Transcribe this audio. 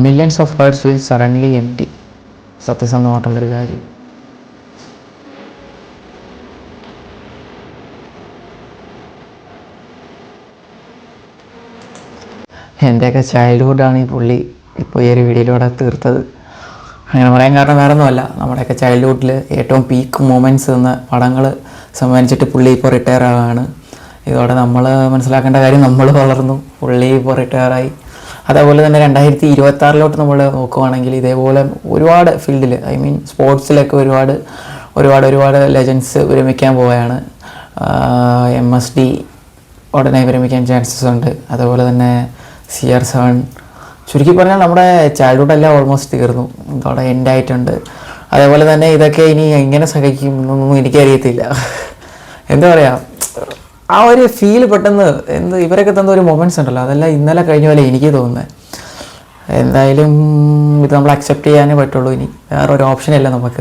Millions of hearts will suddenly empty. സത്യസന്ധമായിട്ടുള്ളൊരു കാര്യം. എൻ്റെയൊക്കെ ചൈൽഡ്ഹുഡാണ് ഈ പുള്ളി ഇപ്പോൾ ഈ ഒരു വീഡിയോയിലൂടെ തീർത്തത്. അങ്ങനെ പറയാൻ കാരണം വേറെ ഒന്നുമല്ല, നമ്മുടെയൊക്കെ ചൈൽഡ്ഹുഡിൽ ഏറ്റവും പീക്ക് മൊമെൻറ്റ്സ് എന്ന പടങ്ങൾ സമ്മാനിച്ചിട്ട് പുള്ളി ഇപ്പോൾ റിട്ടയർ ആവുകയാണ്. ഇതോടെ നമ്മൾ മനസ്സിലാക്കേണ്ട കാര്യം, നമ്മൾ വളർന്നു, പുള്ളി ഇപ്പോൾ റിട്ടയറായി. അതേപോലെ തന്നെ 2026 നമ്മൾ നോക്കുവാണെങ്കിൽ ഇതേപോലെ ഒരുപാട് ഫീൽഡിൽ, ഐ മീൻ സ്പോർട്സിലൊക്കെ ഒരുപാട് ലെജൻസ് വിരമിക്കാൻ പോവുകയാണ്. MSD ഉടനെ വിരമിക്കാൻ ചാൻസസ് ഉണ്ട്. അതുപോലെ തന്നെ CR7. ചുരുക്കി പറഞ്ഞാൽ നമ്മുടെ ചൈൽഡ്ഹുഡ് എല്ലാം ഓൾമോസ്റ്റ് തീർന്നു, ഇതോടെ എൻഡ് ആയിട്ടുണ്ട്. അതേപോലെ തന്നെ ഇതൊക്കെ ഇനി എങ്ങനെ സഹിക്കും എന്നൊന്നും എനിക്കറിയത്തില്ല. എന്താ പറയുക, ആ ഒരു ഫീൽ പെട്ടെന്ന് ഇവരൊക്കെ തന്ന ഒരു മൊമെൻറ്റ്സ് ഉണ്ടല്ലോ, അതെല്ലാം ഇന്നലെ കഴിഞ്ഞ പോലെ എനിക്ക് തോന്നുന്നത്. എന്തായാലും ഇത് നമ്മൾ അക്സെപ്റ്റ് ചെയ്യാനേ പറ്റുള്ളൂ, ഇനി വേറൊരു ഓപ്ഷനില്ല നമുക്ക്.